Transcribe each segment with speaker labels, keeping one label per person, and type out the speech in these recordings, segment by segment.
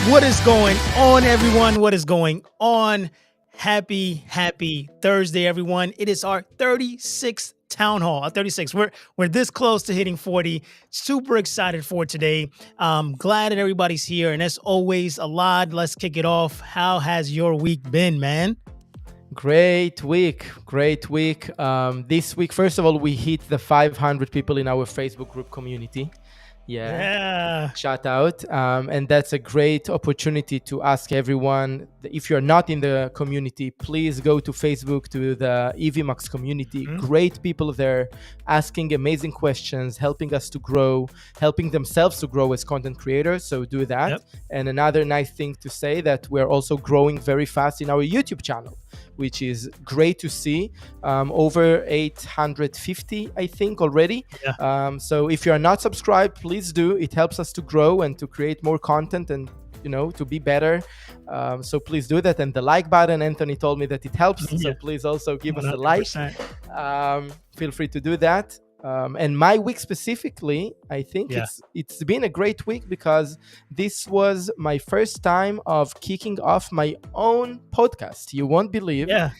Speaker 1: What is going on, everyone? What is going on? Happy Thursday, everyone. It is our 36th town hall. Our 36. We're this close to hitting 40. Super excited for today. Glad that everybody's here. And as always, Alad, let's kick it off. How has your week been, man?
Speaker 2: Great week. Great week. This week, first of all, we hit the 500 people in our Facebook group community. Yeah.
Speaker 1: Yeah.
Speaker 2: Shout out. And that's a great opportunity to ask everyone, if you're not in the community, please go to Facebook, to the Evmux community.
Speaker 1: Mhm.
Speaker 2: Great people there asking amazing questions, helping us to grow, helping themselves to grow as content creators. So do that.
Speaker 1: Yep.
Speaker 2: And another nice thing to say, that we're also growing very fast in our YouTube channel, which is great to see. Over 850, I think, already.
Speaker 1: Yeah.
Speaker 2: So if you're not subscribed, please do. It helps us to grow and to create more content and, to be better. So please do that. And the like button, Anthony told me that it helps.
Speaker 1: Yeah.
Speaker 2: So please also give us a like.
Speaker 1: 100%.
Speaker 2: Feel free to do that. And my week specifically, I think
Speaker 1: Yeah.
Speaker 2: it's been a great week, because this was my first time of kicking off my own podcast. You won't believe.
Speaker 1: Yeah.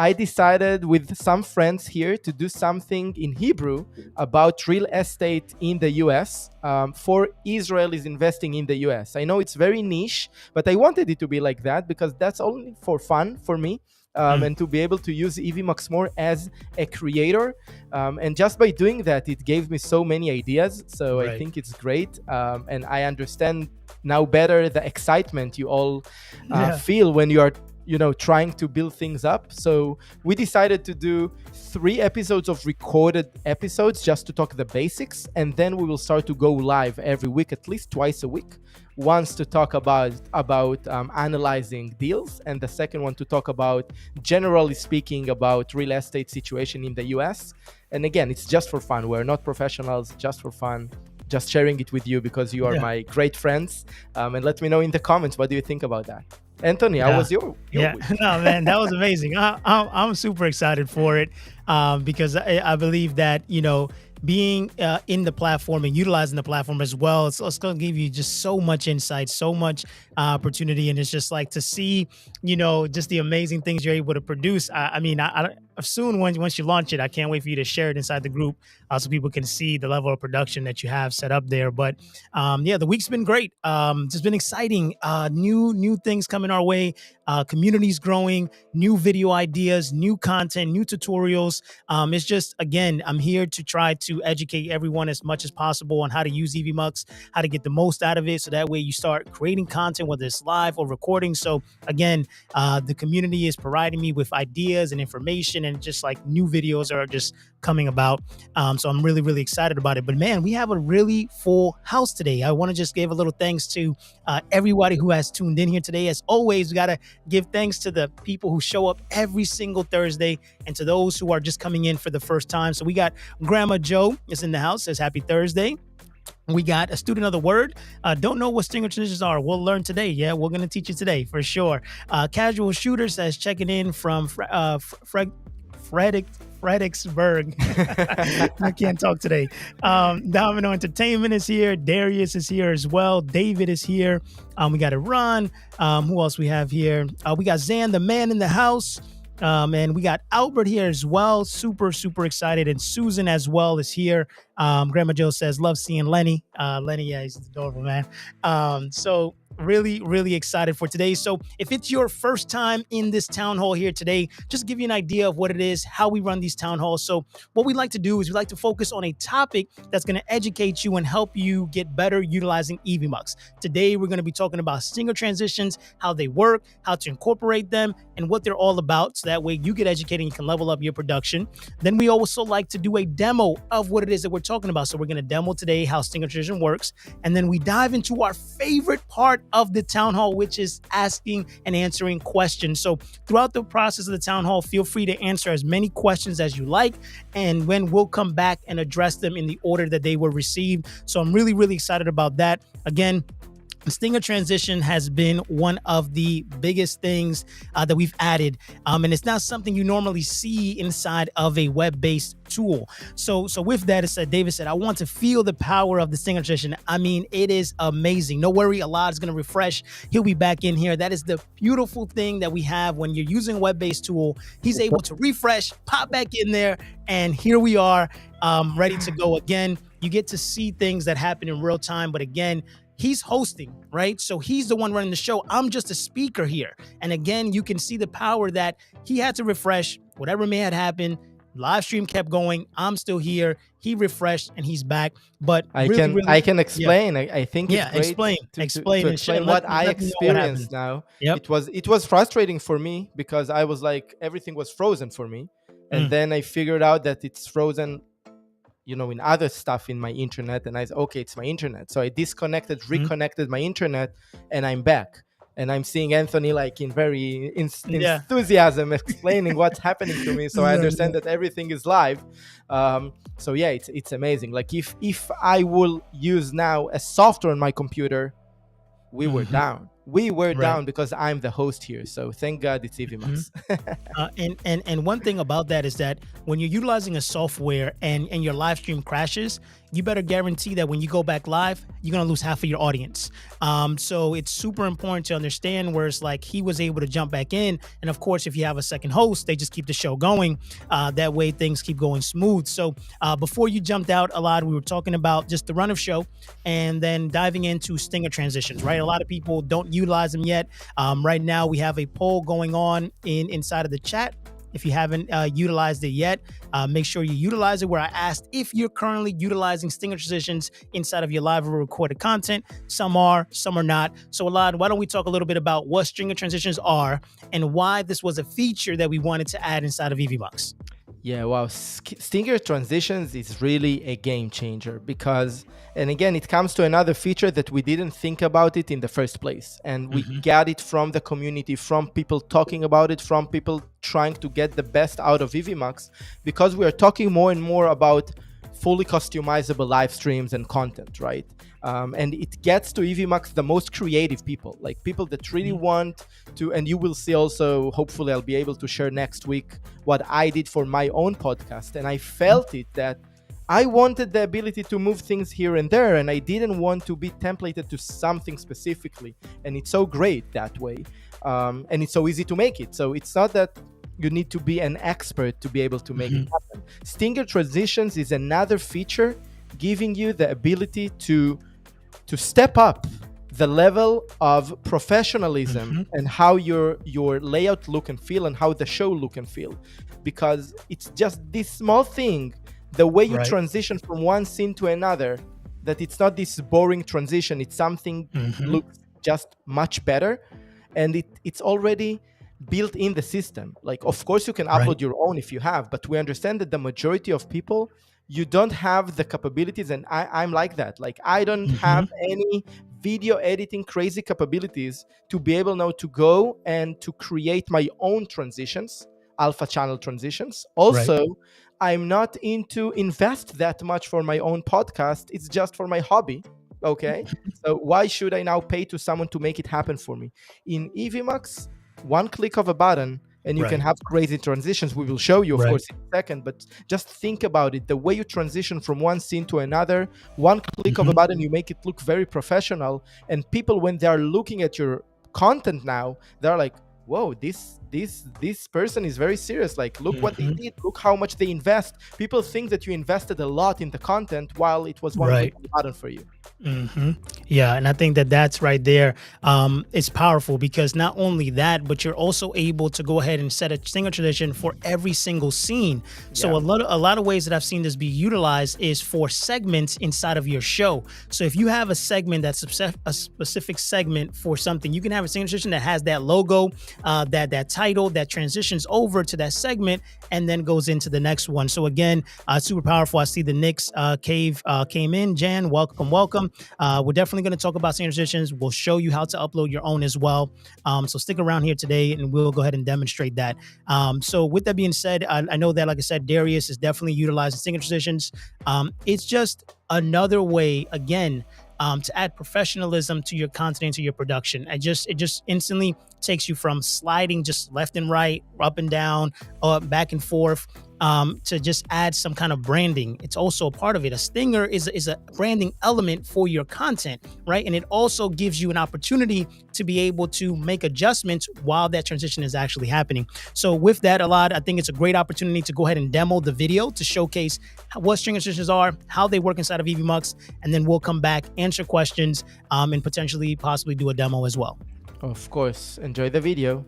Speaker 2: I decided with some friends here to do something in Hebrew about real estate in the US, for Israelis investing in the US. I know it's very niche, but I wanted it to be like that because that's only for fun for me. And to be able to use Evmux more as a creator. And just by doing that, it gave me so many ideas. So
Speaker 1: Right.
Speaker 2: I think it's great. And I understand now better the excitement you all
Speaker 1: Yeah.
Speaker 2: feel when you are trying to build things up. So we decided to do 3 episodes of recorded episodes just to talk the basics, and then we will start to go live every week, at least twice a week. Once to talk about analyzing deals, and the second one to talk about, generally speaking, about real estate situation in the US. And again, it's just for fun. We're not professionals, just for fun. Just sharing it with you because you are my great friends. And let me know in the comments, what do you think about that? Anthony, how was your
Speaker 1: Yeah.
Speaker 2: week?
Speaker 1: No, man, that was amazing. I'm super excited for it, because I believe that, being in the platform and utilizing the platform as well, it's going to give you just so much insight, so much opportunity. And it's just like to see, just the amazing things you're able to produce. I mean, I soon, once you launch it, I can't wait for you to share it inside the group, so people can see the level of production that you have set up there. But yeah, the week's been great. It's been exciting. New things coming our way. Communities growing, new video ideas, new content, new tutorials. It's just, again, I'm here to try to educate everyone as much as possible on how to use Evmux, how to get the most out of it, so that way you start creating content, whether it's live or recording. So again, the community is providing me with ideas and information, and just like new videos are just coming about. So I'm really, really excited about it. But man, we have a really full house today. I want to just give a little thanks to everybody who has tuned in here today. As always, we got to give thanks to the people who show up every single Thursday, and to those who are just coming in for the first time. So we got Grandma Joe is in the house, says happy Thursday. We got a student of the word. Don't know what stinger transitions are. We'll learn today. Yeah, we're going to teach you today for sure. Casual Shooter says checking in from Fredericksburg. I can't talk today. Domino Entertainment is here. Darius is here as well. David is here. We got Iran. Who else we have here? We got Zan, the man in the house. And we got Albert here as well. Super, super excited. And Susan as well is here. Grandma Joe says, love seeing Lenny. Lenny, yeah, he's adorable, man. So really, really excited for today. So if it's your first time in this town hall here today, just to give you an idea of what it is, how we run these town halls. So what we like to do is we like to focus on a topic that's going to educate you and help you get better utilizing Evmux. Today, we're going to be talking about stinger transitions, how they work, how to incorporate them, and what they're all about. So that way you get educated and you can level up your production. Then we also like to do a demo of what it is that we're talking about. So we're going to demo today how stinger transition works. And then we dive into our favorite part of the town hall, which is asking and answering questions. So throughout the process of the town hall, feel free to answer as many questions as you like, and when we'll come back and address them in the order that they were received. So I'm really, really excited about that. Again, stinger transition has been one of the biggest things that we've added, and it's not something you normally see inside of a web-based tool. So with that, David said, I want to feel the power of the stinger transition. I mean, it is amazing. No worry, Allah is going to refresh. He'll be back in here. That is the beautiful thing that we have when you're using a web-based tool. He's able to refresh, pop back in there, and here we are, ready to go again. You get to see things that happen in real time, but again, he's hosting, right? So he's the one running the show. I'm just a speaker here. And again, you can see the power that he had to refresh whatever may have happened. Live stream kept going. I'm still here. He refreshed and he's back. But
Speaker 2: I
Speaker 1: really,
Speaker 2: can
Speaker 1: really,
Speaker 2: I can explain. I think it's
Speaker 1: yeah,
Speaker 2: great to
Speaker 1: explain and
Speaker 2: explain
Speaker 1: let
Speaker 2: what I
Speaker 1: me know what happened.
Speaker 2: experienced now.
Speaker 1: Yep.
Speaker 2: It was frustrating for me because I was like everything was frozen for me, and then I figured out that it's frozen, in other stuff in my internet, and I said, okay, it's my internet. So I disconnected, reconnected my internet, and I'm back. And I'm seeing Anthony like in very enthusiasm explaining what's happening to me. So I understand that everything is live. So yeah, it's amazing. Like if I will use now a software on my computer, we were down. We were down because I'm the host here. So thank God it's Evmux.
Speaker 1: And one thing about that is that when you're utilizing a software and your live stream crashes, you better guarantee that when you go back live, you're going to lose half of your audience. So it's super important to understand where it's like he was able to jump back in. And of course, if you have a second host, they just keep the show going. That way things keep going smooth. So before you jumped out a lot, we were talking about just the run of show and then diving into stinger transitions, right? A lot of people don't utilize them yet. Right now, we have a poll going on inside of the chat. If you haven't utilized it yet, make sure you utilize it, where I asked if you're currently utilizing stinger transitions inside of your live or recorded content. Some are, some are not. So Alad, why don't we talk a little bit about what stinger transitions are and why this was a feature that we wanted to add inside of Evmux?
Speaker 2: Yeah, wow. Stinger transitions is really a game changer because, and again, it comes to another feature that we didn't think about it in the first place. And we got it from the community, from people talking about it, from people trying to get the best out of Evmux, because we are talking more and more about fully customizable live streams and content, right? And it gets to Evmux the most creative people, like people that really want to, and you will see also, hopefully I'll be able to share next week what I did for my own podcast. And I felt it that I wanted the ability to move things here and there, and I didn't want to be templated to something specifically. And it's so great that way. And it's so easy to make it. So it's not that you need to be an expert to be able to make it happen. Stinger transitions is another feature giving you the ability to step up the level of professionalism and how your layout look and feel and how the show look and feel. Because it's just this small thing, the way you transition from one scene to another, that it's not this boring transition. It's something looks just much better. And it's already built in the system. Like, of course, you can upload your own if you have, but we understand that the majority of people, you don't have the capabilities, and I'm like that. Like, I don't have any video editing crazy capabilities to be able now to go and to create my own transitions, alpha channel transitions. Also, I'm not into invest that much for my own podcast. It's just for my hobby. Okay. So why should I now pay to someone to make it happen for me? In Evmux, one click of a button and you can have crazy transitions. We will show you, of course, in a second, but just think about it. The way you transition from one scene to another, one click of a button, you make it look very professional. And people, when they are looking at your content now, they're like, whoa, this person is very serious. Like, look what they did. Look how much they invest. People think that you invested a lot in the content while it was one click of a button for you.
Speaker 1: Yeah, and I think that's right there. It's powerful because not only that, but you're also able to go ahead and set a stinger transition for every single scene. So a lot of ways that I've seen this be utilized is for segments inside of your show. So if you have a segment that's a specific segment for something, you can have a stinger transition that has that logo, that title, that transitions over to that segment and then goes into the next one. So again, super powerful. I see the Knicks Cave came in. Jan, welcome. We're definitely going to talk about stinger transitions. We'll show you how to upload your own as well. So stick around here today and we'll go ahead and demonstrate that. So with that being said, I know that, like I said, Darius is definitely utilizing stinger transitions. It's just another way, again, to add professionalism to your content and to your production. It just instantly takes you from sliding just left and right, up and down, back and forth, to just add some kind of branding. It's also a part of it. A stinger is a branding element for your content, right? And it also gives you an opportunity to be able to make adjustments while that transition is actually happening. So with that, Alad, I think it's a great opportunity to go ahead and demo the video to showcase what string transitions are, how they work inside of Evmux, and then we'll come back, answer questions, and potentially possibly do a demo as well.
Speaker 2: Of course. Enjoy the video.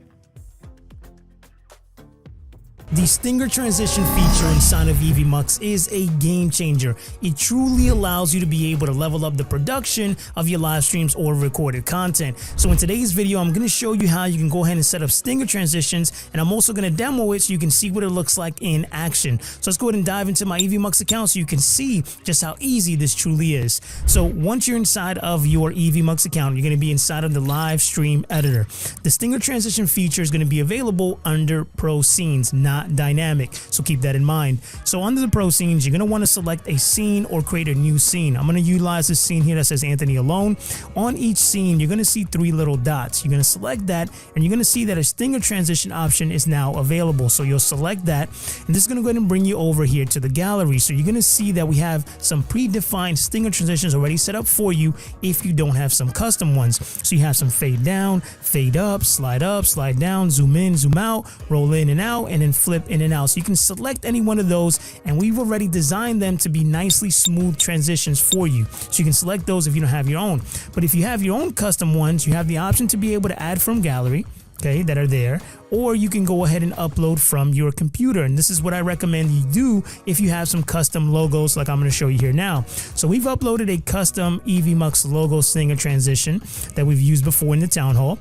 Speaker 1: The stinger transition feature inside of Evmux is a game changer. It truly allows you to be able to level up the production of your live streams or recorded content. So in today's video, I'm going to show you how you can go ahead and set up stinger transitions, and I'm also going to demo it so you can see what it looks like in action. So let's go ahead and dive into my Evmux account so you can see just how easy this truly is. So once you're inside of your Evmux account, you're going to be inside of the live stream editor. The stinger transition feature is going to be available under Pro Scenes, not dynamic, so keep that in mind. So under the Pro Scenes, you're going to want to select a scene or create a new scene. I'm going to utilize this scene here that says Anthony Alone. On each scene, you're going to see 3 little dots. You're going to select that, and you're going to see that a stinger transition option is now available. So you'll select that, and this is going to go ahead and bring you over here to the gallery. So you're going to see that we have some predefined stinger transitions already set up for you if you don't have some custom ones. So you have some fade down, fade up, slide down, zoom in, zoom out, roll in and out, and then flip in and out. So you can select any one of those, and we've already designed them to be nicely smooth transitions for you. So you can select those if you don't have your own. But if you have your own custom ones, you have the option to be able to add from gallery, okay, that are there, or you can go ahead and upload from your computer. And this is what I recommend you do if you have some custom logos like I'm going to show you here now. So we've uploaded a custom Evmux logo stinger transition that we've used before in the Townhall.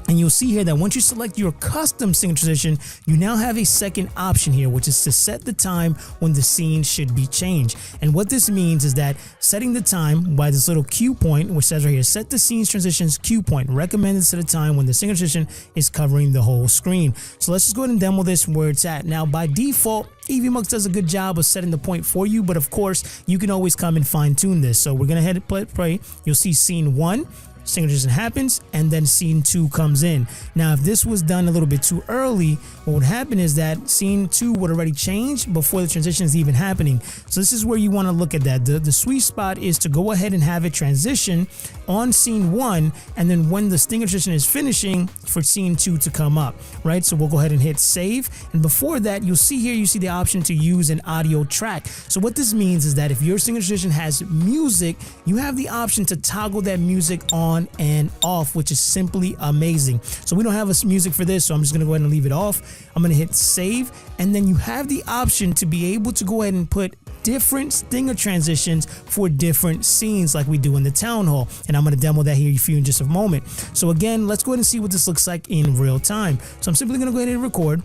Speaker 1: And you'll see here that once you select your custom stinger transition, you now have a second option here, which is to set the time when the scene should be changed. And what this means is that setting the time by this little cue point, which says right here, set the scene's transitions cue point, recommended set a time when the stinger transition is covering the whole screen. So let's just go ahead and demo this where it's at. Now, by default, Evmux does a good job of setting the point for you, but of course, you can always come and fine tune this. So we're going to head and play. You'll see scene 1. Stinger transition happens, and then scene 2 comes in. Now, if this was done a little bit too early, what would happen is that scene 2 would already change before the transition is even happening. So this is where you want to look at that. The sweet spot is to go ahead and have it transition on scene 1, and then when the stinger transition is finishing, for scene 2 to come up, right? So we'll go ahead and hit save, and before that, you'll see here, you see the option to use an audio track. So what this means is that if your stinger transition has music, you have the option to toggle that music on and off, which is simply amazing. So we don't have a music for this, so I'm just going to go ahead and leave it off. I'm going to hit save, and then you have the option to be able to go ahead and put different stinger transitions for different scenes like we do in the Townhall, and I'm going to demo that here for you in just a moment. So again, let's go ahead and see what this looks like in real time. So I'm simply going to go ahead and record.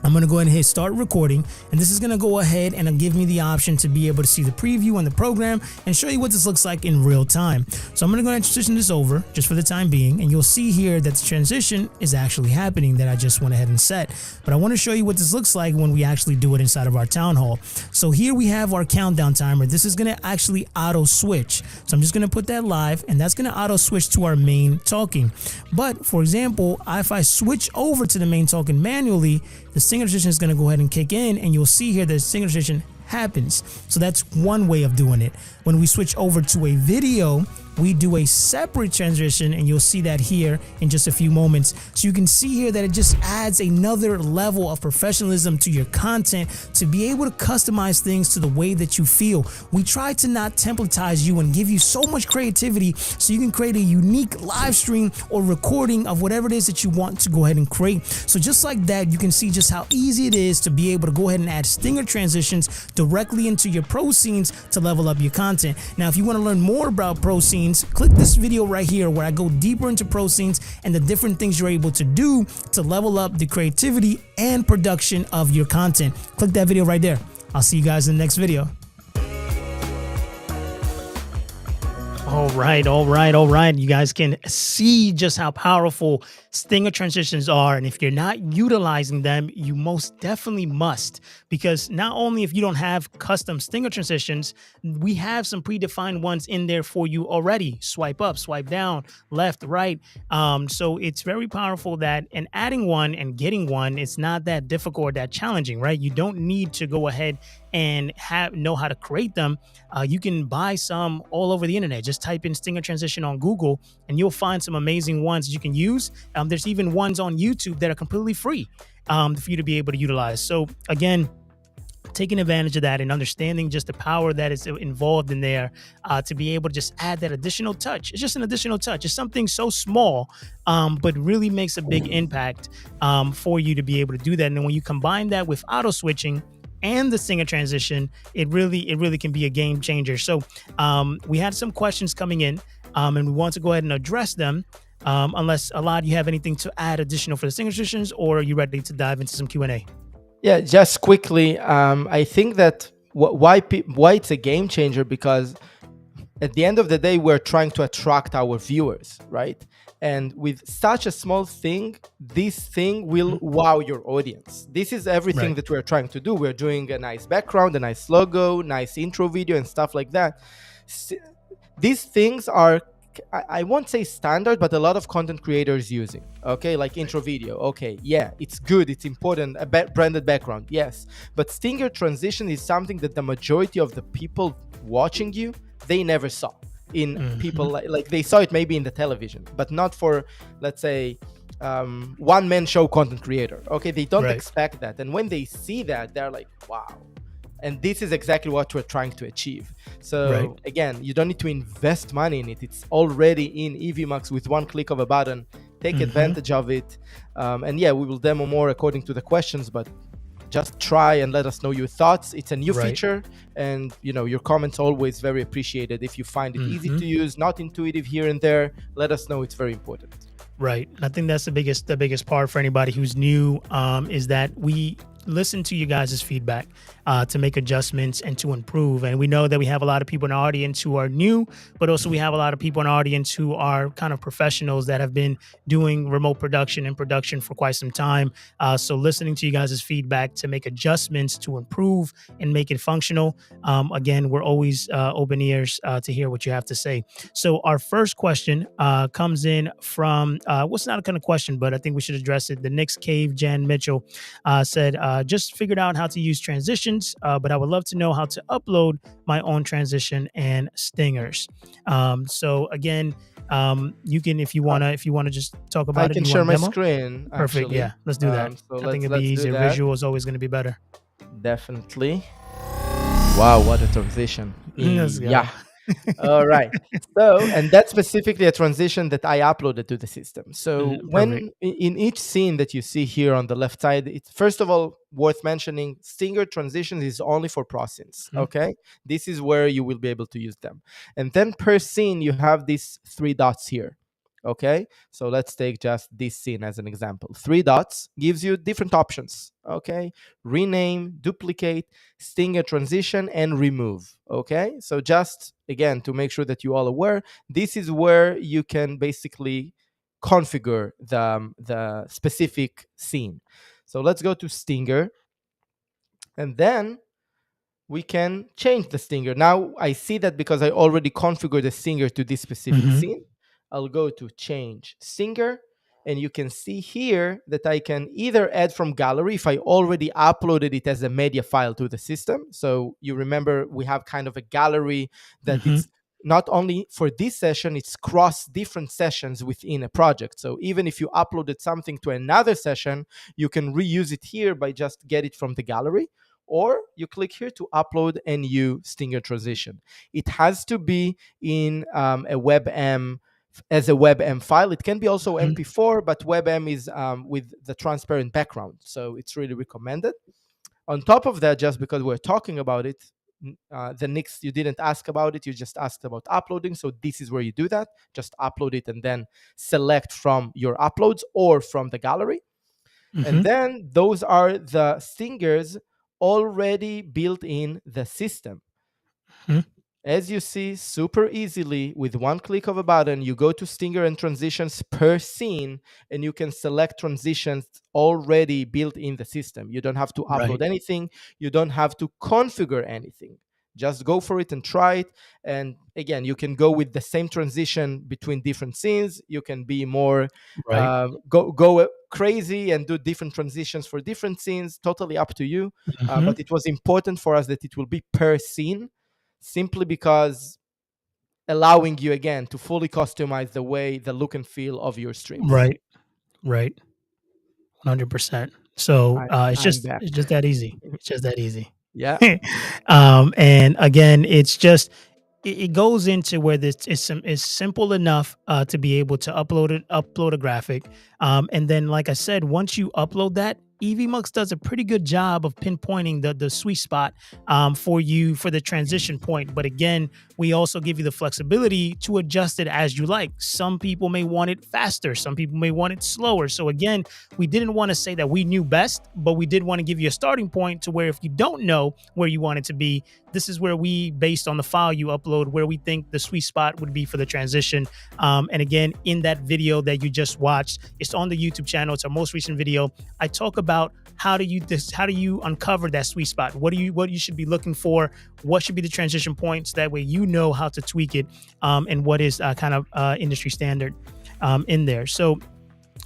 Speaker 1: I'm going to go ahead and hit start recording, and this is going to go ahead and give me the option to be able to see the preview on the program and show you what this looks like in real time. So I'm going to go ahead and transition this over just for the time being, and you'll see here that the transition is actually happening that I just went ahead and set. But I want to show you what this looks like when we actually do it inside of our Townhall. So here we have our countdown timer. This is going to actually auto switch. So I'm just going to put that live, and that's going to auto switch to our main talking. But for example, if I switch over to the main talking manually, the stinger transition is going to go ahead and kick in, and you'll see here the stinger transition happens. So that's one way of doing it. When we switch over to a video, we do a separate transition, and you'll see that here in just a few moments. So you can see here that it just adds another level of professionalism to your content to be able to customize things to the way that you feel. We try to not templatize you and give you so much creativity so you can create a unique live stream or recording of whatever it is that you want to go ahead and create. So just like that, you can see just how easy it is to be able to go ahead and add stinger transitions directly into your Pro Scenes to level up your content. Now, if you want to learn more about Pro Scenes, click this video right here where I go deeper into Pro Scenes and the different things you're able to do to level up the creativity and production of your content. Click that video right there. I'll see you guys in the next video.
Speaker 2: Oh
Speaker 1: right, all right, all right. You guys can see just how powerful stinger transitions are. And if you're not utilizing them, you most definitely must. Because not only if you don't have custom stinger transitions, we have some predefined ones in there for you already. Swipe up, swipe down, left, right. So it's very powerful that, and adding one and getting one, it's not that difficult or that challenging, right? You don't need to go ahead and know how to create them. You can buy some all over the internet. Just type in stinger transition on Google, and you'll find some amazing ones you can use. There's even ones on YouTube that are completely free for you to be able to utilize. So again, taking advantage of that and understanding just the power that is involved in there to be able to just add that additional touch. It's just an additional touch. It's something so small, but really makes a big impact for you to be able to do that. And then when you combine that with auto switching and the singer transition, it really can be a game changer. So we had some questions coming in, and we want to go ahead and address them. Unless Alad, you have anything to add additional for the singer transitions, or are you ready to dive into some Q&A?
Speaker 2: Yeah, just quickly, I think that why it's a game changer, because at the end of the day, we're trying to attract our viewers, right? And with such a small thing, this thing will wow your audience. This is everything that we're trying to do. We're doing a nice background, a nice logo, nice intro video, and stuff like that. These things are, I won't say standard, but a lot of content creators using. Okay, like intro video. Okay, yeah, it's good, it's important. A branded background, yes. But stinger transition is something that the majority of the people watching you, they never saw in people like they saw it maybe in the television, but not for, let's say, one-man show content creator. Okay, they don't expect that, and when they see that, they're like, wow. And this is exactly what we're trying to achieve. So again, you don't need to invest money in it. It's already in Evmux with one click of a button. Take advantage of it. And yeah, we will demo more according to the questions, but just try and let us know your thoughts. It's a new feature, and your comments always very appreciated. If you find it easy to use, not intuitive here and there, let us know. It's very important.
Speaker 1: Right. I think that's the biggest part for anybody who's new, is that we listen to you guys' feedback to make adjustments and to improve. And we know that we have a lot of people in our audience who are new, but also we have a lot of people in our audience who are kind of professionals that have been doing remote production and production for quite some time. So listening to you guys' feedback to make adjustments to improve and make it functional. Again, we're always open ears to hear what you have to say. So our first question comes in from, what's not a kind of question, but I think we should address it. The Nick's Cave, Jan Mitchell said, just figured out how to use transitions, but I would love to know how to upload my own transition and stingers. So again, you can, if you wanna just talk about it.
Speaker 2: I can share my screen.
Speaker 1: Perfect.
Speaker 2: Actually.
Speaker 1: Yeah, let's do that.
Speaker 2: So
Speaker 1: I think it'd be easier. Visual is always going to be better.
Speaker 2: Definitely. Wow, what a transition.
Speaker 1: Yeah.
Speaker 2: All right. So, and that's specifically a transition that I uploaded to the system. So when in each scene that you see here on the left side, it's first of all worth mentioning, stinger transitions is only for pro scenes. Okay. This is where you will be able to use them. And then per scene, you have these 3 dots here. Okay, so let's take just this scene as an example. 3 dots gives you different options. Okay, rename, duplicate, stinger transition, and remove. Okay, so just again to make sure that you all aware, this is where you can basically configure the specific scene. So let's go to stinger, and then we can change the stinger. Now I see that because I already configured the stinger to this specific scene. I'll go to change stinger, and you can see here that I can either add from gallery if I already uploaded it as a media file to the system. So you remember we have kind of a gallery that it's not only for this session, it's cross different sessions within a project. So even if you uploaded something to another session, you can reuse it here by just get it from the gallery. Or you click here to upload a new stinger transition. It has to be in a WebM as a WebM file. It can be also MP4, but WebM is with the transparent background. So it's really recommended. On top of that, just because we're talking about it, the next, you didn't ask about it, you just asked about uploading. So this is where you do that. Just upload it and then select from your uploads or from the gallery. And then those are the stingers already built in the system. As you see, super easily with one click of a button, you go to Stinger and transitions per scene, and you can select transitions already built in the system. You don't have to upload
Speaker 1: Right.
Speaker 2: anything, you don't have to configure anything. Just go for it and try it. And again, you can go with the same transition between different scenes. You can be more
Speaker 1: Right.
Speaker 2: go crazy and do different transitions for different scenes. Totally up to you.
Speaker 1: Hmm.
Speaker 2: But it was important for us that it will be per scene, simply because allowing you again to fully customize the way the look and feel of your streams.
Speaker 1: Right. Right. 100%. So it's
Speaker 2: I'm
Speaker 1: just
Speaker 2: back.
Speaker 1: it's just that easy. It's just that easy.
Speaker 2: Yeah.
Speaker 1: And again, it's just it goes into where this is simple enough to be able to upload a graphic, and then like I said, once you upload that, Evmux does a pretty good job of pinpointing the sweet spot for you for the transition point. But again, we also give you the flexibility to adjust it as you like. Some people may want it faster, some people may want it slower. So again, we didn't want to say that we knew best, but we did want to give you a starting point to where if you don't know where you want it to be, this is where we, based on the file you upload, where we think the sweet spot would be for the transition. And again, in that video that you just watched, it's on the YouTube channel. It's our most recent video. I talk about how do you uncover that sweet spot? What you should be looking for? What should be the transition points? That way you know how to tweak it, and what is kind of industry standard in there. So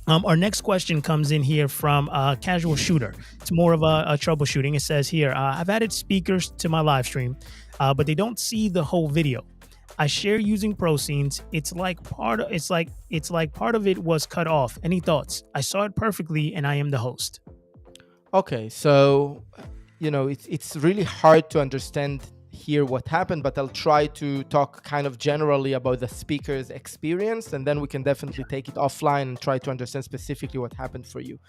Speaker 1: our next question comes in here from Casual Shooter. It's more of a troubleshooting. It says here, I've added speakers to my live stream, but they don't see the whole video. I share using ProScenes. It's like part of it was cut off. Any thoughts? I saw it perfectly, and I am the host.
Speaker 2: Okay, so it's really hard to understand here what happened, but I'll try to talk kind of generally about the speaker's experience, and then we can definitely take it offline and try to understand specifically what happened for you.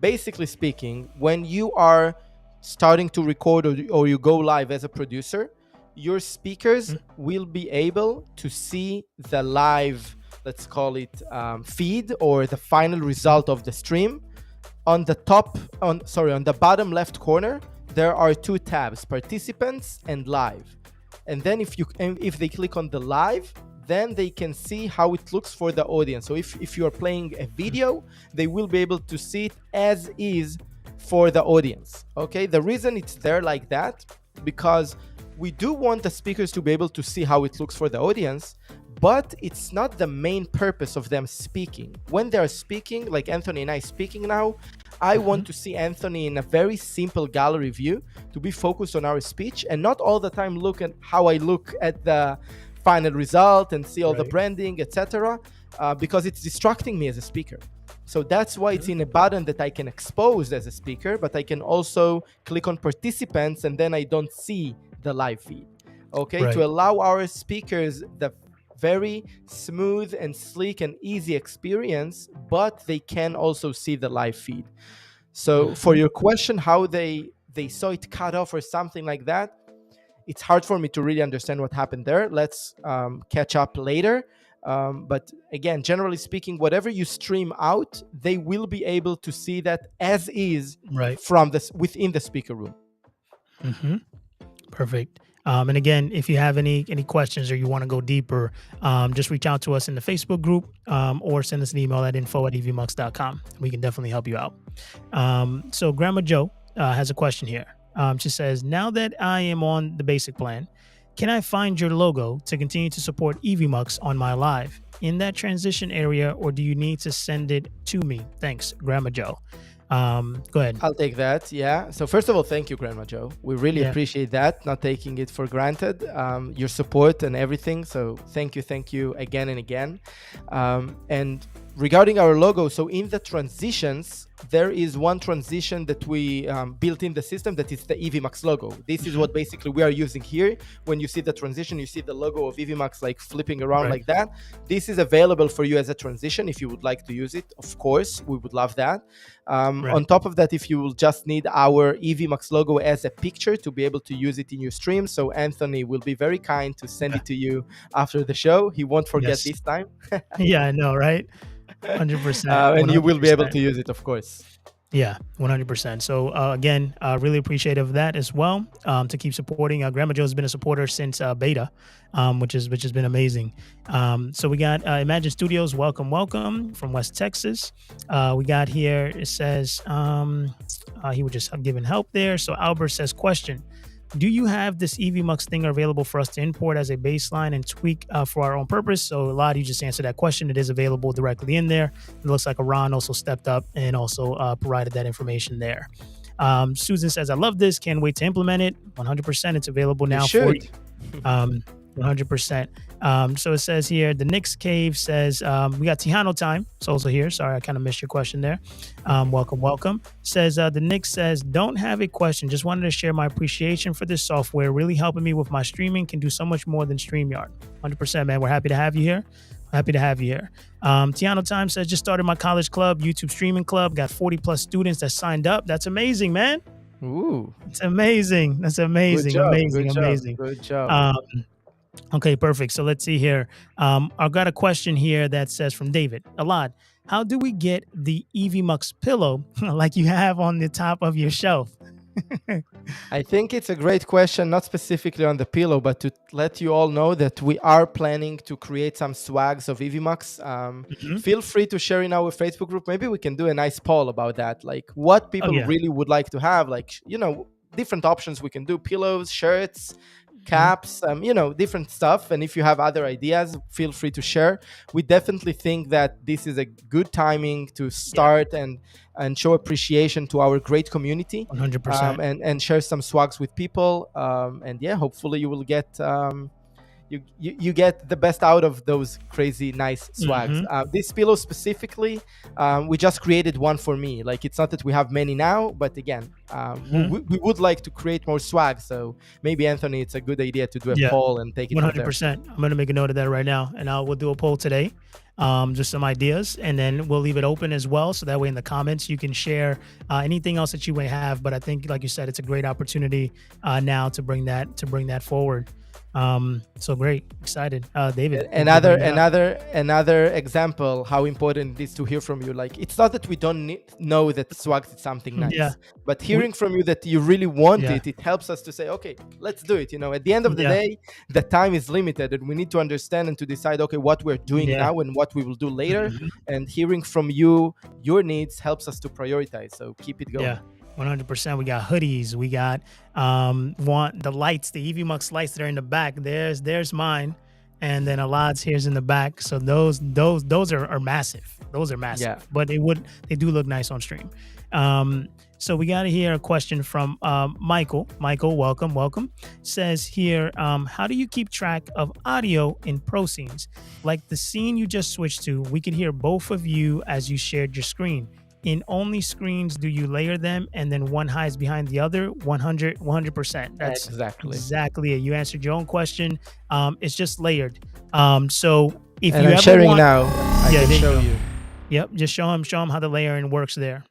Speaker 2: Basically speaking, when you are starting to record or you go live as a producer, your speakers will be able to see the live, let's call it feed, or the final result of the stream. On the bottom left corner, there are two tabs: participants and live. And then if they click on the live, then they can see how it looks for the audience. So if you are playing a video, they will be able to see it as is for the audience. Okay, the reason it's there like that, because we do want the speakers to be able to see how it looks for the audience, but it's not the main purpose of them speaking. When they're speaking, like Anthony and I speaking now, I want to see Anthony in a very simple gallery view, to be focused on our speech and not all the time look at how I look at the final result and see all the branding, etc., because it's distracting me as a speaker. So that's why it's in a button that I can expose as a speaker, but I can also click on participants and then I don't see the live feed. Okay, to allow our speakers the very smooth and sleek and easy experience, but they can also see the live feed. So for your question, how they saw it cut off or something like that, it's hard for me to really understand what happened there. Let's catch up later. But again, generally speaking, whatever you stream out, they will be able to see that as is from within the speaker room.
Speaker 1: Perfect. And again, if you have any questions or you want to go deeper, just reach out to us in the Facebook group, or send us an email at info@evmux.com. We can definitely help you out. So Grandma Joe has a question here. She says, now that I am on the basic plan, can I find your logo to continue to support Evmux on my live in that transition area, or do you need to send it to me? Thanks, Grandma Joe. Go ahead.
Speaker 2: I'll take that. Yeah. So first of all, thank you, Grandma Joe. We really appreciate that, not taking it for granted, your support and everything. So thank you again and again. And regarding our logo, so in the transitions, there is one transition that we built in the system, that is the Evmux logo. This is what basically we are using here. When you see the transition, you see the logo of Evmux like flipping around like that. This is available for you as a transition if you would like to use it. Of course, we would love that. On top of that, if you will just need our Evmux logo as a picture to be able to use it in your stream, so Anthony will be very kind to send it to you after the show. He won't forget this time.
Speaker 1: Yeah, I know, right? 100%.
Speaker 2: And you will be able to use it, of course.
Speaker 1: Yeah, 100%. So again, really appreciative of that as well. To keep supporting, Grandma Joe's been a supporter since beta, which has been amazing. So we got Imagine Studios, welcome, welcome from West Texas. We got here. It says he was just giving help there. So Albert says, question: do you have this Evmux thing available for us to import as a baseline and tweak for our own purpose? So a lot of you just answered that question. It is available directly in there. It looks like Iran also stepped up and also provided that information there. Susan says, I love this. Can't wait to implement it. 100%. It's available
Speaker 2: You
Speaker 1: now for you.
Speaker 2: should.
Speaker 1: 100%. So it says here, the Knicks Cave says, we got Tejano time. It's also here. Sorry, I kind of missed your question there. Welcome, welcome. Says, the Knicks says, don't have a question. Just wanted to share my appreciation for this software. Really helping me with my streaming. Can do so much more than StreamYard. 100%, man. We're happy to have you here. Happy to have you here. Tiano Time says, just started my college club, YouTube streaming club. Got 40 plus students that signed up. That's amazing, man.
Speaker 2: Ooh,
Speaker 1: It's amazing. That's
Speaker 2: good
Speaker 1: amazing.
Speaker 2: job,
Speaker 1: Amazing.
Speaker 2: good job,
Speaker 1: Amazing.
Speaker 2: good job.
Speaker 1: Okay, perfect. So let's see here. I've got a question here that says from David. Alad, how do we get the Evmux pillow like you have on the top of your shelf?
Speaker 2: I think it's a great question, not specifically on the pillow, but to let you all know that we are planning to create some swags of Evmux.
Speaker 1: Mhm.
Speaker 2: Feel free to share in our Facebook group. Maybe we can do a nice poll about that, like what
Speaker 1: Oh
Speaker 2: people
Speaker 1: yeah.
Speaker 2: really would like to have, like, different options we can do: pillows, shirts,
Speaker 1: Mhm.
Speaker 2: caps, different stuff. And if you have other ideas, feel free to share. We definitely think that this is a good timing to
Speaker 1: Yeah.
Speaker 2: start and show appreciation to our great community,
Speaker 1: 100%.
Speaker 2: and share some swags with people. And yeah, hopefully you will get you get the best out of those crazy nice swags.
Speaker 1: Hmm.
Speaker 2: This pillow specifically, we just created one for me. Like, it's not that we have many now, but again,
Speaker 1: Hmm.
Speaker 2: we would like to create more swag. So maybe, Anthony, it's a good idea to do a
Speaker 1: Yeah.
Speaker 2: poll and take it from there.
Speaker 1: 100%. I'm gonna make a note of that right now, and we'll do a poll today. Just some ideas, and then we'll leave it open as well, so that way in the comments you can share anything else that you may have. But I think, like you said, it's a great opportunity now to bring that forward. So great, excited, David. Thank you for
Speaker 2: Another
Speaker 1: bringing it up.
Speaker 2: another example how important it is to hear from you. Like, it's not that we don't know that swags is something
Speaker 1: Yeah,
Speaker 2: nice, but
Speaker 1: we,
Speaker 2: hearing from you that you really want
Speaker 1: yeah,
Speaker 2: it helps us to say, okay, let's do it. At the end of the
Speaker 1: yeah,
Speaker 2: day, the time is limited, and we need to understand and to decide, okay, what we're doing
Speaker 1: yeah,
Speaker 2: now and what we will do later.
Speaker 1: mhm,
Speaker 2: And hearing from you, your needs, helps us to prioritize. So keep it going.
Speaker 1: yeah. 100%. We got hoodies. We got want the lights, the Evmux lights that are in the back. There's mine, and then Alad's here's in the back. So those are massive. Those are
Speaker 2: Yeah.
Speaker 1: massive, but they do look nice on stream. Um, so we got to hear a question from Michael. Michael, welcome, welcome. Says here, how do you keep track of audio in pro scenes? Like the scene you just switched to, we could hear both of you as you shared your screen. In only screens do you layer them and then one hides behind the other? 100%. That's
Speaker 2: Exactly.
Speaker 1: exactly it. You answered your own question. It's just layered. So if
Speaker 2: And
Speaker 1: you
Speaker 2: I'm
Speaker 1: ever
Speaker 2: sharing
Speaker 1: want,
Speaker 2: now. I
Speaker 1: yeah,
Speaker 2: can
Speaker 1: there you
Speaker 2: show
Speaker 1: go.
Speaker 2: you.
Speaker 1: Yep, just show him how the layering works there.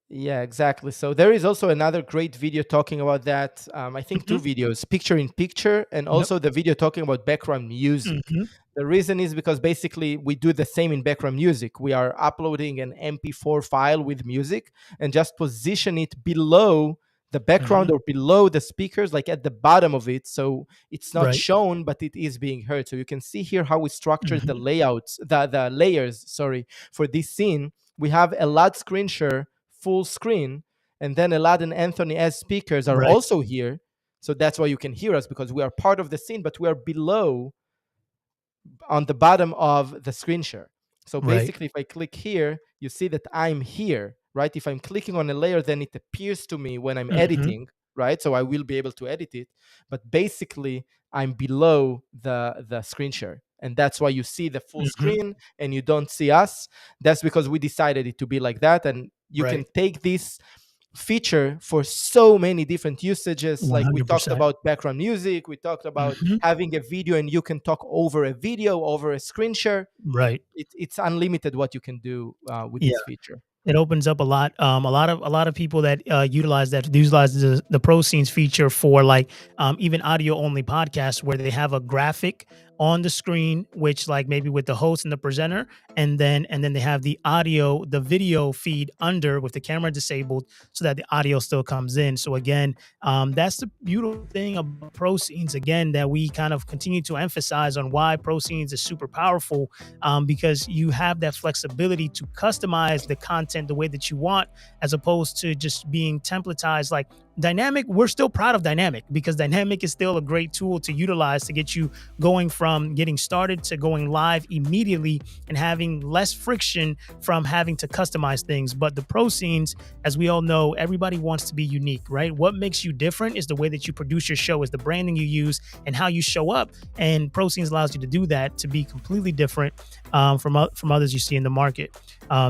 Speaker 2: Yeah, exactly. So there is also another great video talking about that. I think two
Speaker 1: Mhm.
Speaker 2: videos: picture in picture, and
Speaker 1: Yep.
Speaker 2: also the video talking about background music.
Speaker 1: Hmm.
Speaker 2: The reason is because basically we do the same in background music. We are uploading an MP4 file with music and just position it below the
Speaker 1: Hmm.
Speaker 2: background or below the speakers, like at the bottom of it. So it's not
Speaker 1: Right.
Speaker 2: shown, but it is being heard. So you can see here how we structured the
Speaker 1: Hmm.
Speaker 2: layouts, the layers, sorry, for this scene. We have a loud screen share, full screen, and then Elad and Anthony as speakers are
Speaker 1: Right.
Speaker 2: also here. So that's why you can hear us, because we are part of the scene, but we are below, on the bottom of the screen share. So
Speaker 1: Right.
Speaker 2: basically, if I click here, you see that I'm here, right? If I'm clicking on a layer, then it appears to me when I'm
Speaker 1: Hmm.
Speaker 2: editing, right? So I will be able to edit it. But basically, I'm below the screen share. And that's why you see the full
Speaker 1: Hmm.
Speaker 2: screen and you don't see us. That's because we decided it to be like that. And you can
Speaker 1: Right.
Speaker 2: take this feature for so many different usages. Like, we talked
Speaker 1: 100%.
Speaker 2: about background music, we talked about
Speaker 1: Hmm.
Speaker 2: having a video and you can talk over a video, over a screen share.
Speaker 1: Right.
Speaker 2: It's unlimited what you can do with
Speaker 1: Yeah.
Speaker 2: this feature.
Speaker 1: It opens up a lot. A lot of people that utilize the Pro Scenes feature for like even audio only podcasts where they have a graphic on the screen, which like maybe with the host and the presenter, and then they have the video feed under with the camera disabled so that the audio still comes in. So again, that's the beautiful thing about pro scenes, again, that we kind of continue to emphasize on why pro scenes is super powerful, because you have that flexibility to customize the content the way that you want, as opposed to just being templatized. Like dynamic, we're still proud of dynamic because dynamic is still a great tool to utilize to get you going from getting started to going live immediately and having less friction from having to customize things. But the pro scenes, as we all know, everybody wants to be unique, right? What makes you different is the way that you produce your show, is the branding you use and how you show up. And pro scenes allows you to do that, to be completely different from others you see in the market.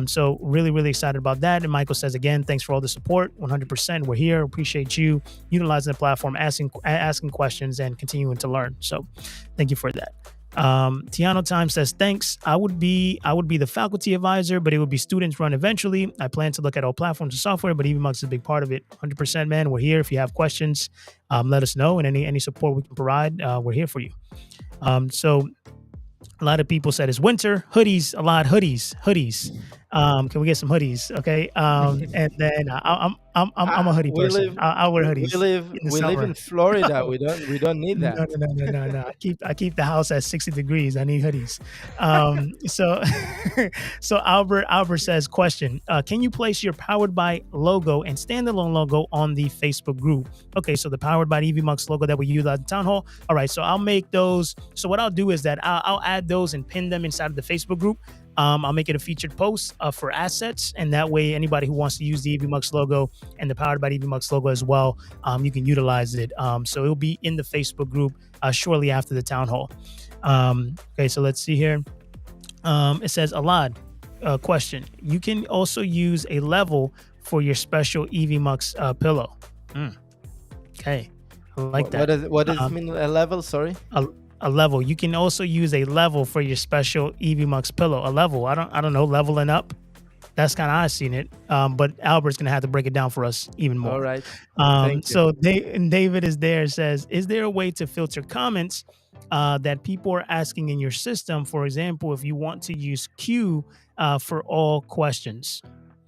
Speaker 1: So really, really excited about that. And Michael says, again, thanks for all the support. 100%. We're here. Appreciate you utilizing the platform, asking questions and continuing to learn. So thank you for that. Tiano Time says, thanks. I would be the faculty advisor, but it would be students run eventually. I plan to look at all platforms and software, but Evmux is a big part of it. 100%, man. We're here. If you have questions, let us know, and any support we can provide, we're here for you. So a lot of people said it's winter, hoodies, a lot hoodies. Can we get some hoodies? Okay. And then I'm a hoodie person. I'll wear hoodies.
Speaker 2: We live in Florida. We don't need that.
Speaker 1: No. I keep the house at 60 degrees. I need hoodies. So Albert says, question, can you place your Powered by logo and standalone logo on the Facebook group? Okay, so the Powered by Evmux logo that we use at the Town Hall. All right, so I'll make those. So what I'll do is that I'll add those and pin them inside of the Facebook group. I'll make it a featured post for assets, and that way anybody who wants to use the Evmux logo and the Powered by Evmux logo as well, you can utilize it. So it'll be in the Facebook group shortly after the Town Hall. Okay, so let's see here. It says, Alad, question. You can also use a level for your special Evmux pillow. Okay, I like that.
Speaker 2: What does it mean, a level? Sorry?
Speaker 1: A level. You can also use a level for your special Evmux pillow. A level. I don't know, leveling up. That's kind of how I've seen it. But Albert's gonna have to break it down for us even more.
Speaker 2: All right.
Speaker 1: So David is there, says, is there a way to filter comments that people are asking in your system? For example, if you want to use Q for all questions.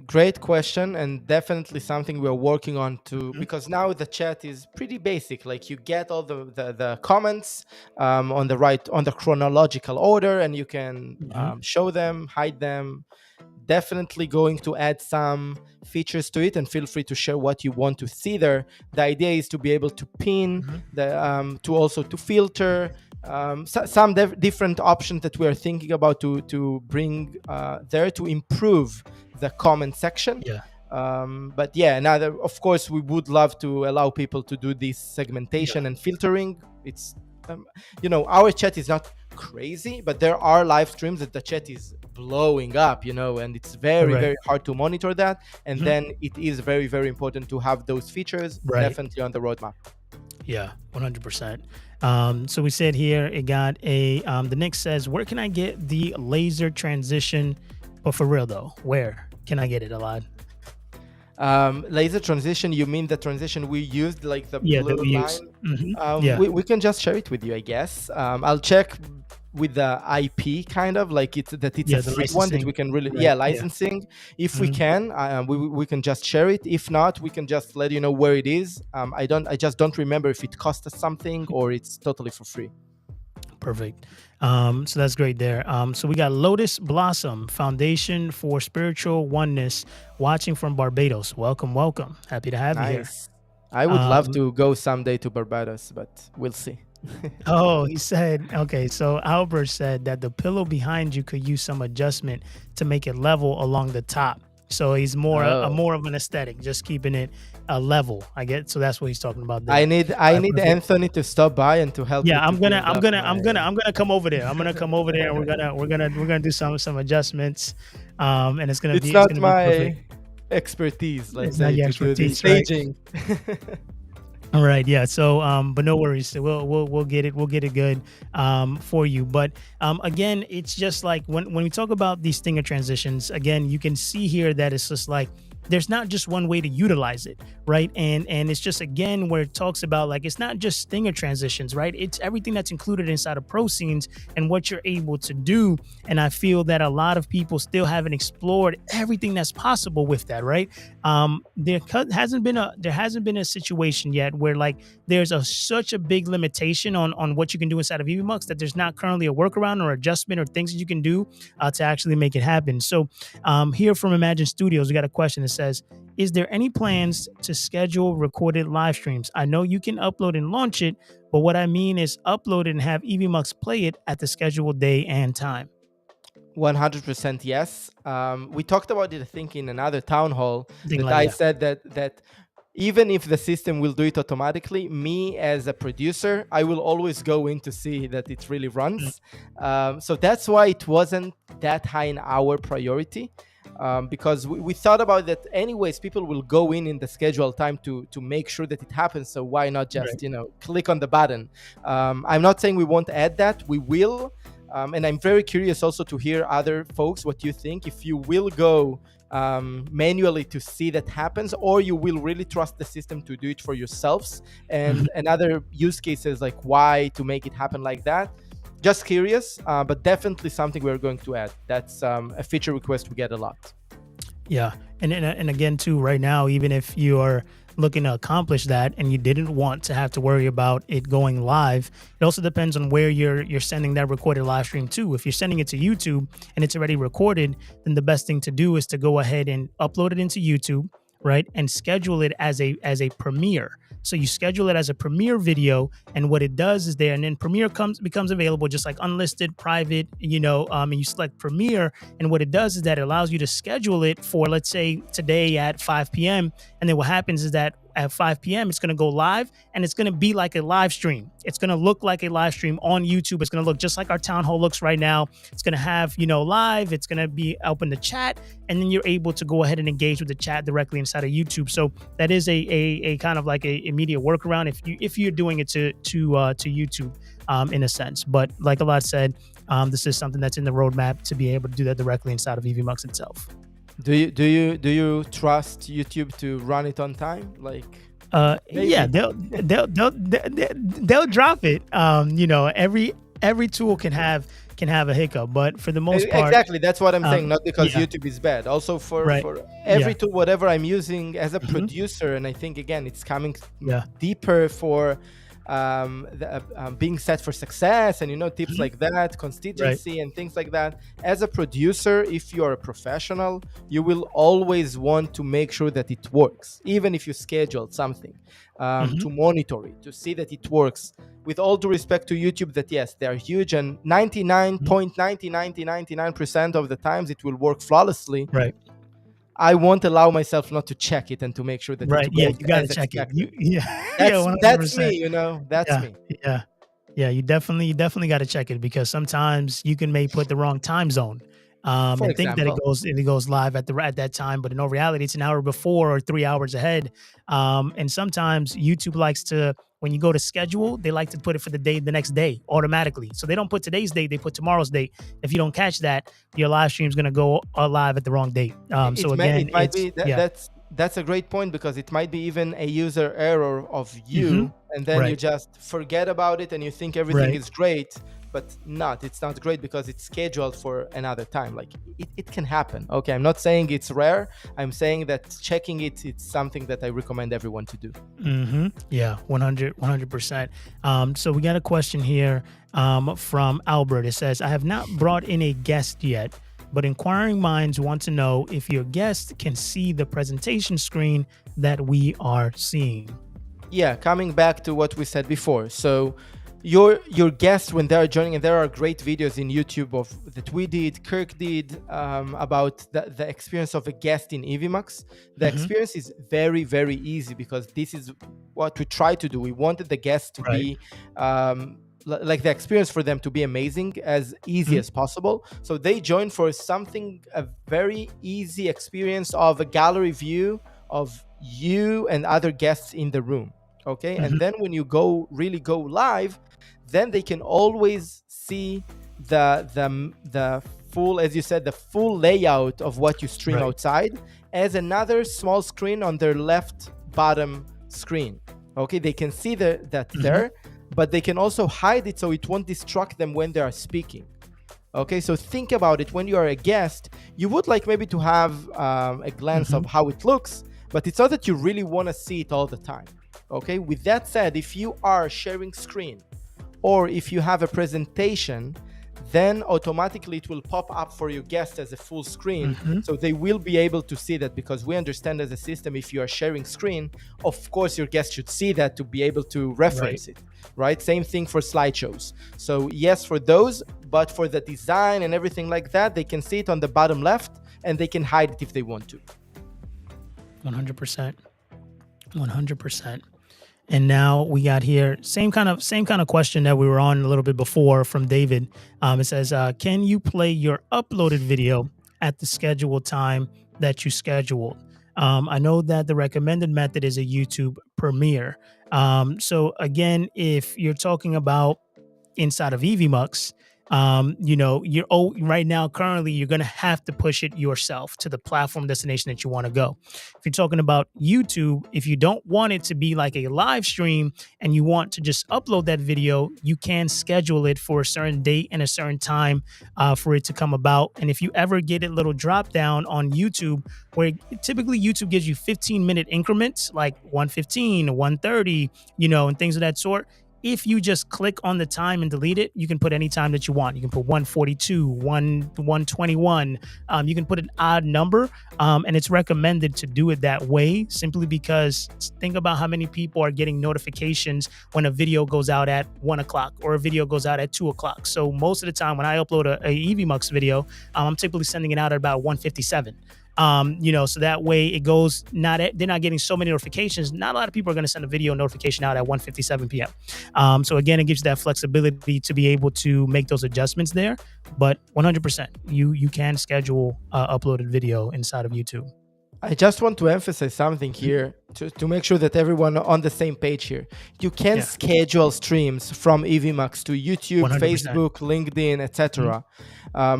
Speaker 2: Great question, and definitely something we're working on too, because now the chat is pretty basic. Like you get all the comments on the chronological order, and you can show them, hide them. Definitely going to add some features to it, and feel free to share what you want to see there. The idea is to be able to pin, to filter, some different options that we are thinking about to bring there to improve the comment section. But yeah, now of course we would love to allow people to do this segmentation and filtering. It's our chat is not crazy, but there are live streams that the chat is blowing up, and it's very very hard to monitor that, and then it is very very important to have those features definitely on the roadmap.
Speaker 1: 100%. So we said here, it got the Nick says, where can I get the laser transition? But for real though, where can I get it, Alad?
Speaker 2: Laser transition, you mean the transition we used, like the blue line? We can just share it with you, I guess. I'll check with the IP, kind of like it's a free one that we can really licensing. If we can, we can just share it. If not, we can just let you know where it is. I just don't remember if it cost us something or it's totally for free.
Speaker 1: Perfect. So that's great there. So we got Lotus Blossom, Foundation for Spiritual Oneness, watching from Barbados. Welcome. Happy to have you here.
Speaker 2: I would love to go someday to Barbados, but we'll see.
Speaker 1: Oh, he said, okay, so Albert said that the pillow behind you could use some adjustment to make it level along the top. So he's more of an aesthetic, just keeping it level. I get, so that's what he's talking about there.
Speaker 2: I need Anthony to stop by and to help.
Speaker 1: Yeah, I'm gonna come over there. I'm gonna come over there, and we're gonna do some adjustments. And it's gonna be
Speaker 2: my expertise. Let's say,
Speaker 1: not your expertise,
Speaker 2: staging.
Speaker 1: All right, yeah. So, but no worries. We'll get it. We'll get it good for you. But again, it's just like when we talk about these stinger transitions. Again, you can see here that it's just like there's not just one way to utilize it, right? And it's just again where it talks about like it's not just stinger transitions, right? It's everything that's included inside of pro scenes and what you're able to do. And I feel that a lot of people still haven't explored everything that's possible with that, right? There hasn't been a situation yet where like there's such a big limitation on what you can do inside of Evmux that there's not currently a workaround or adjustment or things that you can do to actually make it happen. So here from Imagine Studios, we got a question that says, is there any plans to schedule recorded live streams? I know you can upload and launch it, but what I mean is upload it and have Evmux play it at the scheduled day and time.
Speaker 2: 100% yes. We talked about it, I think, in another town hall
Speaker 1: Thing
Speaker 2: that
Speaker 1: like
Speaker 2: I
Speaker 1: yeah.
Speaker 2: said that even if the system will do it automatically, me as a producer, I will always go in to see that it really
Speaker 1: Mm,
Speaker 2: runs. So that's why it wasn't that high in our priority. Because we thought about that anyways, people will go in the scheduled time to make sure that it happens. So why not
Speaker 1: right.
Speaker 2: just click on the button? I'm not saying we won't add that. We will, and I'm very curious also to hear other folks what you think. If you will go manually to see that happens, or you will really trust the system to do it for yourselves,
Speaker 1: Mhm.
Speaker 2: and other use cases like why to make it happen like that. Just curious, but definitely something we're going to add. That's a feature request we get a lot.
Speaker 1: Yeah, and again too, right now, even if you are looking to accomplish that and you didn't want to have to worry about it going live, it also depends on where you're sending that recorded live stream to. If you're sending it to YouTube and it's already recorded, then the best thing to do is to go ahead and upload it into YouTube, right, and schedule it as a premiere. So you schedule it as a premiere video, and what it does is there, and then premiere comes becomes available just like unlisted, private, and you select premiere, and what it does is that it allows you to schedule it for, let's say, today at 5 p.m. And then what happens is that at 5 p.m., it's going to go live and it's going to be like a live stream. It's going to look like a live stream on YouTube. It's going to look just like our town hall looks right now. It's going to have, live. It's going to be open to chat. And then you're able to go ahead and engage with the chat directly inside of YouTube. So that is a kind of like a immediate workaround if you're doing it to YouTube in a sense. But like a lot said, this is something that's in the roadmap to be able to do that directly inside of EVMux itself.
Speaker 2: Do you trust YouTube to run it on time? Like
Speaker 1: Yeah,
Speaker 2: maybe.
Speaker 1: they'll drop it. Every tool can have a hiccup, but for the most part,
Speaker 2: Exactly, that's what I'm saying. Not because
Speaker 1: yeah,
Speaker 2: YouTube is bad. Also for
Speaker 1: right,
Speaker 2: every
Speaker 1: yeah,
Speaker 2: tool, whatever I'm using as a
Speaker 1: hmm,
Speaker 2: producer, and I think again, it's coming
Speaker 1: yeah,
Speaker 2: deeper for being set for success, and tips
Speaker 1: hmm,
Speaker 2: like that,
Speaker 1: right,
Speaker 2: constituency, and things like that. As a producer, if you're a professional, you will always want to make sure that it works, even if you scheduled something
Speaker 1: hmm,
Speaker 2: to monitor it, to see that it works. With all due respect to YouTube, that yes, they are huge, and
Speaker 1: hmm,
Speaker 2: 99.9999% of the times it will work flawlessly.
Speaker 1: right.
Speaker 2: I won't allow myself not to check it and to make sure that it
Speaker 1: Right. Yeah,
Speaker 2: goes
Speaker 1: you got to
Speaker 2: as
Speaker 1: check it.
Speaker 2: expected.
Speaker 1: Yeah, yeah,
Speaker 2: That's me,
Speaker 1: 100%.
Speaker 2: that's
Speaker 1: Yeah,
Speaker 2: me.
Speaker 1: yeah, yeah. You definitely got to check it because sometimes you can may put the wrong time zone,
Speaker 2: For
Speaker 1: and think that it
Speaker 2: example,
Speaker 1: goes live at that time, but in all reality, it's an hour before or 3 hours ahead. And sometimes YouTube likes to, when you go to schedule, they like to put it for the next day automatically. So they don't put today's date; they put tomorrow's date. If you don't catch that, your live stream is going to go live at the wrong date. So
Speaker 2: it
Speaker 1: again,
Speaker 2: might
Speaker 1: it's
Speaker 2: be that
Speaker 1: yeah.
Speaker 2: that's a great point, because it might be even a user error of
Speaker 1: Hmm.
Speaker 2: you, and then you
Speaker 1: Right.
Speaker 2: just forget about it and you think everything
Speaker 1: Right.
Speaker 2: is great, but it's not great because it's scheduled for another time. Like it can happen. Okay, I'm not saying it's rare. I'm saying that checking it's something that I recommend everyone to do.
Speaker 1: Yeah, 100%. So we got a question here from Albert. It says, I have not brought in a guest yet, but inquiring minds want to know if your guest can see the presentation screen that we are seeing.
Speaker 2: Yeah, coming back to what we said before. So your guests, when they're joining, and there are great videos in YouTube of that we did, Kirk did, about the experience of a guest in Evmux. The
Speaker 1: Hmm.
Speaker 2: experience is very, very easy, because this is what we try to do. We wanted the guests to
Speaker 1: Right.
Speaker 2: be like the experience for them to be amazing, as easy
Speaker 1: Mhm.
Speaker 2: as possible. So they join for something, a very easy experience of a gallery view of you and other guests in the room. Okay, and
Speaker 1: Mhm.
Speaker 2: then when you really go live, then they can always see the full, as you said, the full layout of what you stream
Speaker 1: Right.
Speaker 2: outside, as another small screen on their left bottom screen. Okay, they can see that there, but they can also hide it so it won't distract them when they are speaking. Okay, so think about it. When you are a guest, you would like maybe to have a glance of how it looks, but it's not that you really want to see it all the time. Okay, with that said, if you are sharing screen or if you have a presentation, then automatically it will pop up for your guest as a full screen. So they will be able to see that, because we understand as a system, if you are sharing screen, of course your guest should see that to be able to reference it, right? Same thing for slideshows. So yes, for those, but for the design and everything like that, they can see it on the bottom left and they can hide it if they want to.
Speaker 1: 100%. 100%. And now we got here same kind of question that we were on a little bit before from David. It says, can you play your uploaded video at the scheduled time that you scheduled? I know that the recommended method is a YouTube premiere. So again, if you're talking about inside of Evmux, you're right now currently you're going to have to push it yourself to the platform destination that you want to go. If you're talking about YouTube, if you don't want it to be like a live stream and you want to just upload that video, you can schedule it for a certain date and a certain time for it to come about. And if you ever get a little drop down on YouTube, where typically YouTube gives you 15-minute increments, like 1:15, 1:30, and things of that sort. If you just click on the time and delete it, you can put any time that you want. You can put 1:42, 1:21. You can put an odd number, and it's recommended to do it that way simply because think about how many people are getting notifications when a video goes out at 1 o'clock or a video goes out at 2 o'clock. So most of the time when I upload a Evmux video, I'm typically sending it out at about 1:57. So that way it goes, they're not getting so many notifications. Not a lot of people are going to send a video notification out at 1:57 p.m. So again, it gives you that flexibility to be able to make those adjustments there, but 100% you can schedule uploaded video inside of YouTube.
Speaker 2: I just want to emphasize something here to make sure that everyone on the same page here. You can schedule streams from Evmux to YouTube, 100%. Facebook, LinkedIn, etc.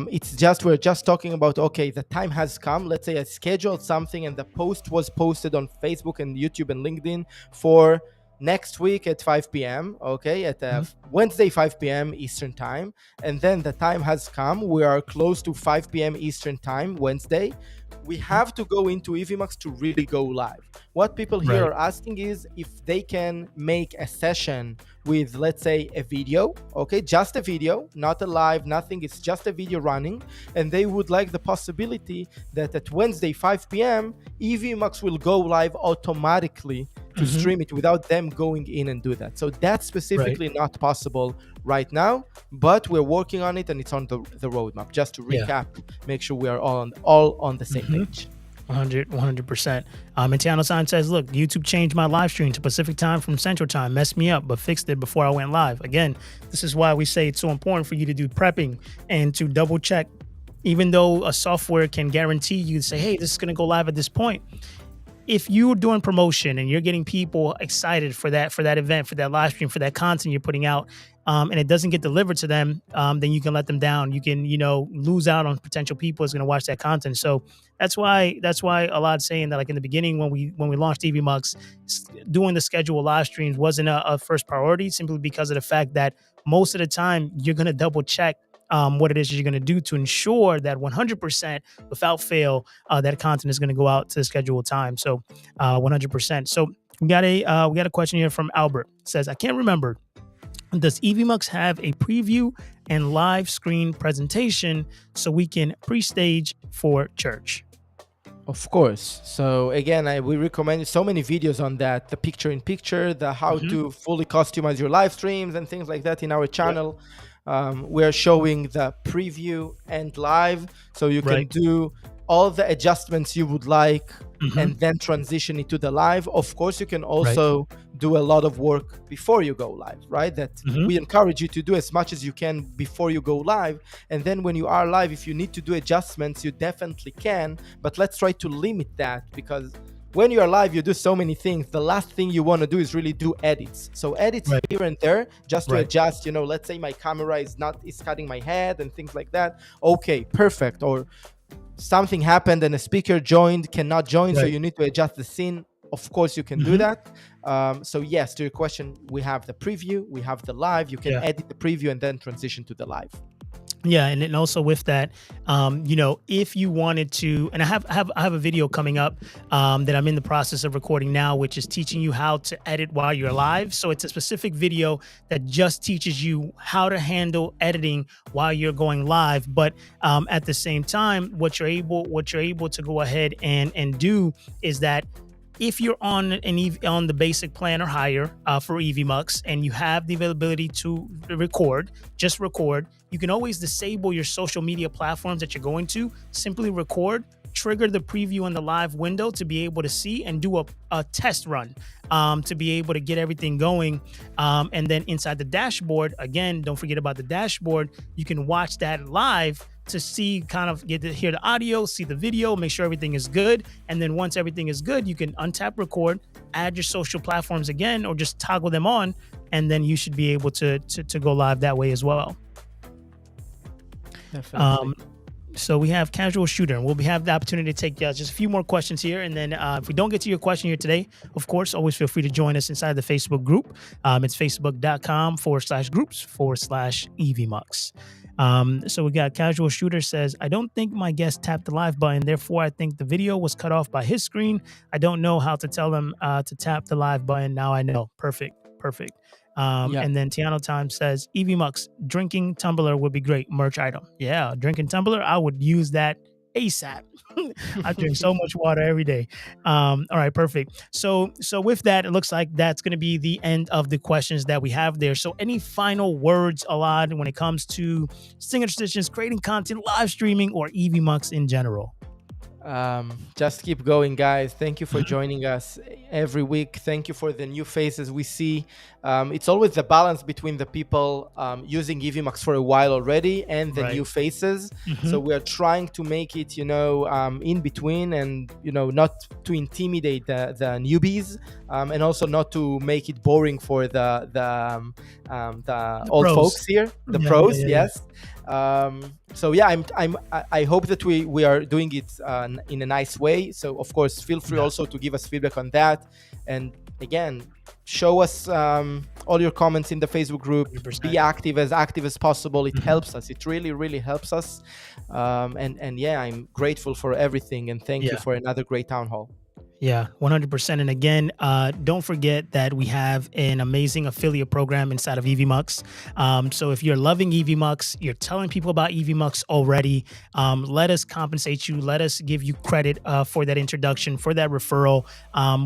Speaker 2: It's just, we're just talking about, okay, the time has come. Let's say I scheduled something and the post was posted on Facebook and YouTube and LinkedIn for next week at 5 p.m. Okay, at Wednesday 5 p.m. Eastern time, and then the time has come. We are close to 5 p.m. Eastern time Wednesday. We have to go into Evmux to really go live. What people here are asking is if they can make a session with, let's say, a video, okay, just a video, not a live, nothing, it's just a video running, and they would like the possibility that at Wednesday 5 p.m. Evmux will go live automatically to stream it without them going in and do that. So that's specifically not possible right now, but we're working on it and it's on the roadmap. Just to recap, make sure we are all on the same page.
Speaker 1: 100%. And Tiano San says, look, YouTube changed my live stream to Pacific time from Central time, messed me up, but fixed it before I went live. Again, this is why we say it's so important for you to do prepping and to double check, even though a software can guarantee you to say, hey, this is going to go live at this point. If you're doing promotion and you're getting people excited for that event, for that live stream, for that content you're putting out, and it doesn't get delivered to them, then you can let them down. You can, lose out on potential people who's going to watch that content. So that's why a lot saying that, like in the beginning when we launched Evmux, doing the schedule live streams wasn't a first priority, simply because of the fact that most of the time you're going to double check what it is you're going to do to ensure that 100% without fail, that content is going to go out to the scheduled time. So 100%. So we got a question here from Albert. It says, I can't remember. Does Evmux have a preview and live screen presentation so we can pre-stage for church?
Speaker 2: Of course. So again, we recommend so many videos on that, the picture-in-picture, the how to fully customize your live streams and things like that in our channel. We're showing the preview and live, so you can do all the adjustments you would like and then transition into the live. Of course, you can also do a lot of work before you go live, right? That we encourage you to do as much as you can before you go live. And then when you are live, if you need to do adjustments, you definitely can. But let's try to limit that, because when you are live, you do so many things. The last thing you want to do is really do edits. So edits here and there, just to adjust, let's say my camera is cutting my head and things like that. Okay, perfect. Or something happened and a speaker cannot join, so
Speaker 1: Right.
Speaker 2: you need to adjust the scene. Of course, you can do
Speaker 1: Mhm.
Speaker 2: that. So yes, to your question, we have the preview, we have the live. You can
Speaker 1: Yeah.
Speaker 2: edit the preview and then transition to the live.
Speaker 1: Yeah, and then also with that, if you wanted to, and I have a video coming up that I'm in the process of recording now, which is teaching you how to edit while you're live. So it's a specific video that just teaches you how to handle editing while you're going live. But at the same time, what you're able to go ahead and do is that if you're on on the basic plan or higher for Evmux and you have the availability to record, just record. You can always disable your social media platforms that you're going to. Simply record, trigger the preview in the live window to be able to see and do a test run to be able to get everything going. And then inside the dashboard, again, don't forget about the dashboard. You can watch that live to see, kind of get to hear the audio, see the video, make sure everything is good. And then once everything is good, you can untap record, add your social platforms again, or just toggle them on. And then you should be able to go live that way as well.
Speaker 2: Definitely.
Speaker 1: So we have casual shooter, and we'll have the opportunity to take just a few more questions here. And then if we don't get to your question here today, of course, always feel free to join us inside the Facebook group. It's facebook.com/groups/Evmux. So we got casual shooter says, I don't think my guest tapped the live button. Therefore, I think the video was cut off by his screen. I don't know how to tell them to tap the live button. Now I know. Perfect.
Speaker 2: Yeah.
Speaker 1: And then Tiano Time says, Evmux, drinking tumbler would be great. Merch item. Yeah, drinking tumbler. I would use that ASAP. I drink so much water every day. All right, perfect. So with that, it looks like that's going to be the end of the questions that we have there. So any final words, Alad, when it comes to Singer Traditions, creating content, live streaming, or Evmux in general?
Speaker 2: Just keep going, guys. Thank you for joining us every week. Thank you for the new faces we see. It's always the balance between the people using Evmux for a while already and the new faces. So we are trying to make it, in between, and not to intimidate the newbies, and also not to make it boring for the old
Speaker 1: pros.
Speaker 2: folks here, the pros. Yes. So yeah, I hope that we are doing it in a nice way. So of course, feel free also to give us feedback on that. And again, show us all your comments in the Facebook group.
Speaker 1: 100%.
Speaker 2: Be active as possible. It helps us. It really helps us. And yeah, I'm grateful for everything. And thank you for another great town hall.
Speaker 1: Yeah, 100%. And again, don't forget that we have an amazing affiliate program inside of Evmux. So if you're loving Evmux, you're telling people about Evmux already, let us compensate you. Let us give you credit for that introduction, for that referral,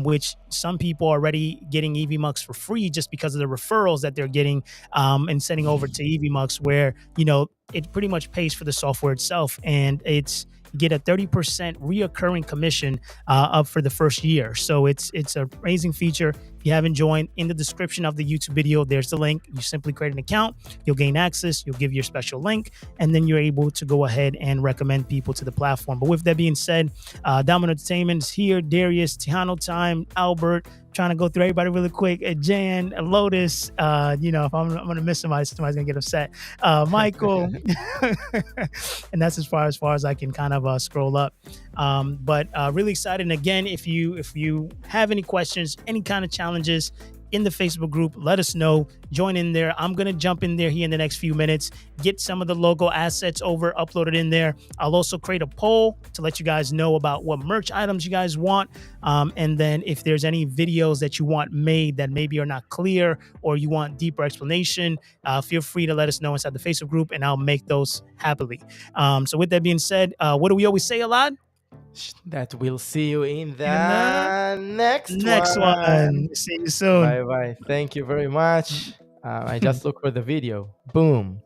Speaker 1: which some people are already getting Evmux for free just because of the referrals that they're getting and sending over to Evmux, where, it pretty much pays for the software itself. And you get a 30% reoccurring commission up for the first year. So it's an amazing feature. If you haven't joined, in the description of the YouTube video, there's the link. You simply create an account, you'll gain access, you'll give your special link, and then you're able to go ahead and recommend people to the platform. But with that being said, Domino Entertainment is here, Darius, Tejano Time, Albert, trying to go through everybody really quick. Jan, Lotus, if I'm going to miss somebody's going to get upset. Michael, and that's as far as I can kind of scroll up. But really excited. And again, if you have any questions, any kind of challenges in the Facebook group, let us know. Join in there. I'm going to jump in there here in the next few minutes, get some of the logo assets uploaded in there. I'll also create a poll to let you guys know about what merch items you guys want. And then if there's any videos that you want made that maybe are not clear or you want deeper explanation, feel free to let us know inside the Facebook group and I'll make those happily. So with that being said, what do we always say a lot?
Speaker 2: That we'll see you in the next
Speaker 1: one. See you soon.
Speaker 2: Bye. Thank you very much. I just look for the video. Boom.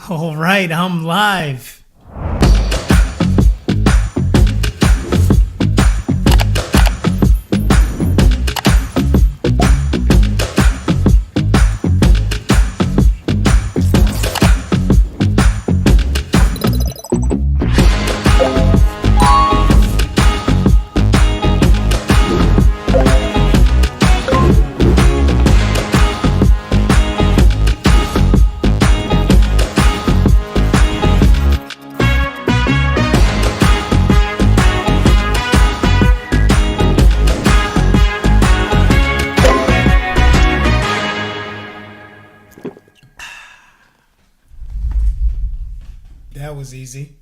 Speaker 1: All right, I'm live. That was easy.